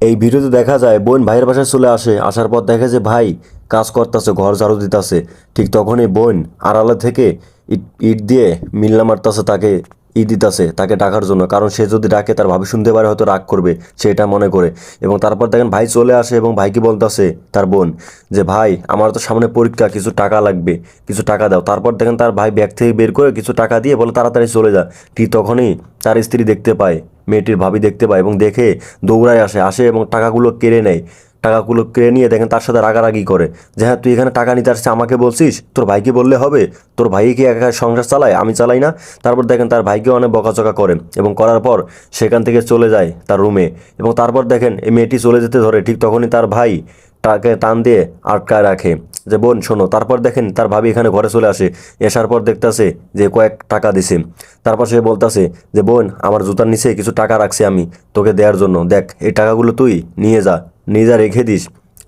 এই ভিডিওতে দেখা যায় বোন ভাইয়ের বাসায় চলে আসে, আসার পর দেখে যে ভাই কাজ করতেছে, ঘর ঝাড়ু দিতেছে। ঠিক তখনই বোন আড়ালে থেকে ইট ইট দিয়ে মিল্লা মারতেছে, তাকে দিতেছে তাকে ডাকার জন্য, কারণ সে যদি ডাকে তার ভাবি শুনতে পারে, হয়তো রাগ করবে, সে এটা মনে করে। এবং তারপর দেখেন ভাই চলে আসে এবং ভাইকে বলতেছে তার বোন যে ভাই আমার তো সামনে পরীক্ষা, কিছু টাকা লাগবে, কিছু টাকা দাও। তারপর দেখেন তার ভাই ব্যাগ থেকে বের করে কিছু টাকা দিয়ে বলে তাড়াতাড়ি চলে যা। ঠিক তখনই তার স্ত্রী দেখতে পায়, মেয়েটির ভাবি দেখতে পায় এবং দেখে দৌড়ায় আসে আসে এবং টাকাগুলো কেড়ে নেয়। টাকাগুলো কেড়ে নিয়ে দেখেন তার সাথে রাগারাগি করে যে হ্যাঁ তুই এখানে টাকা নিতে আসছিস, আমাকে বলছিস, তোর ভাইকে বললে হবে? তোর ভাই কি একা সংসার চালায়, আমি চালাই না? তারপর দেখেন তার ভাইকে অনেক বকাচকা করে এবং করার পর সেখান থেকে চলে যায় তার রুমে। এবং তারপর দেখেন এই মেয়েটি চলে যেতে ধরে, ঠিক তখনই তার ভাই তাকে টান দিয়ে আটকায় রাখে যে বোন শোনো। তারপর দেখেন তার ভাবি এখানে ঘরে চলে আসে, আসার পর দেখতাছে যে কয়েক টাকা দিছে। তারপর সে বলতাছে যে বোন আমার জুতার নিচে কিছু টাকা রাখছি আমি তোকে দেওয়ার জন্য, দেখ এই টাকাগুলো তুই নিয়ে যা, নিয়ে যা রেখে দিস,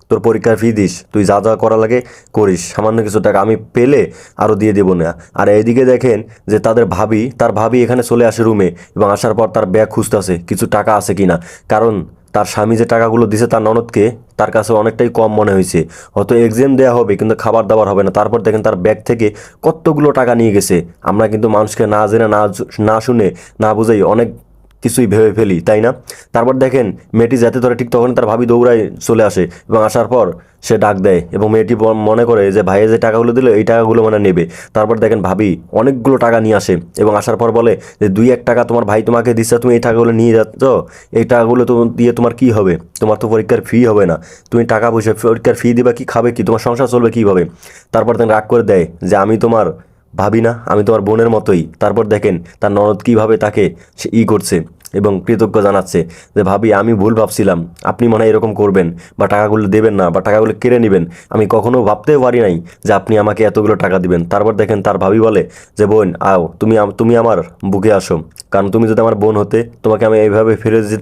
তোর পরীক্ষার ফি দিস, তুই যা যা করা লাগে করিস, সামান্য কিছু টাকা আমি পেলে আরও দিয়ে দেবো না। আর এইদিকে দেখেন যে তার ভাবি এখানে চলে আসে রুমে এবং আসার পর তার ব্যাগ খুঁজতেছে কিছু টাকা আছে কিনা, কারণ তার স্বামী যে টাকাগুলো দিছে তার ননদকে, তার কাছে অনেকটাই কম মনে হয়েছে, হয়তো এক্সাম দেওয়া হবে কিন্তু খাবার দাবার হবে না। তারপর দেখেন তার ব্যাগ থেকে কতগুলো টাকা নিয়ে গেছে। আমরা কিন্তু মানুষকে না জেনে না শুনে না বুঝেই অনেক কিছুই ভেবে ফেলি, তাই না? তারপর দেখেন মেয়েটি যেতে ধরে, ঠিক তখন তার ভাবি দৌড়ায় চলে আসে এবং আসার পর সে ডাক দেয় এবং মেয়েটি মনে করে যে ভাইয়ে যে টাকাগুলো দিল এই টাকাগুলো মানে নেবে। তারপর দেখেন ভাবি অনেকগুলো টাকা নিয়ে আসে এবং আসার পর বলে যে 2-1 টাকা তোমার ভাই তোমাকে দিচ্ছে, তুমি এই টাকাগুলো নিয়ে যাচ্ছ, এই টাকাগুলো তো দিয়ে তোমার কি হবে? তোমার তো পরীক্ষার ফি হবে না, তুমি টাকা পয়সা পরীক্ষার ফি দিবা কি, খাবে কি, তোমার সংসার চলবে কীভাবে? তারপর দেখেন রাগ করে দেয় যে আমি তোমার ভাবি না, আমি তোমার বোনের মতোই। তারপর দেখেন তার ননদ কীভাবে তাকে সে করছে এবং কৃতজ্ঞ জানাচ্ছে যে ভাবি আমি ভুল ভাবছিলাম, আপনি মনে হয় এরকম করবেন বা টাকাগুলো দেবেন না বা টাকাগুলো কেড়ে নেবেন, আমি কখনো ভাবতেও পারি নাই যে আপনি আমাকে এতগুলো টাকা দিবেন। তারপর দেখেন তার ভাবি বলে যে বোন আও, তুমি আমার বুকে আসো, কারণ তুমি যদি আমার বোন হতে তোমাকে আমি এইভাবে ফিরে যেতে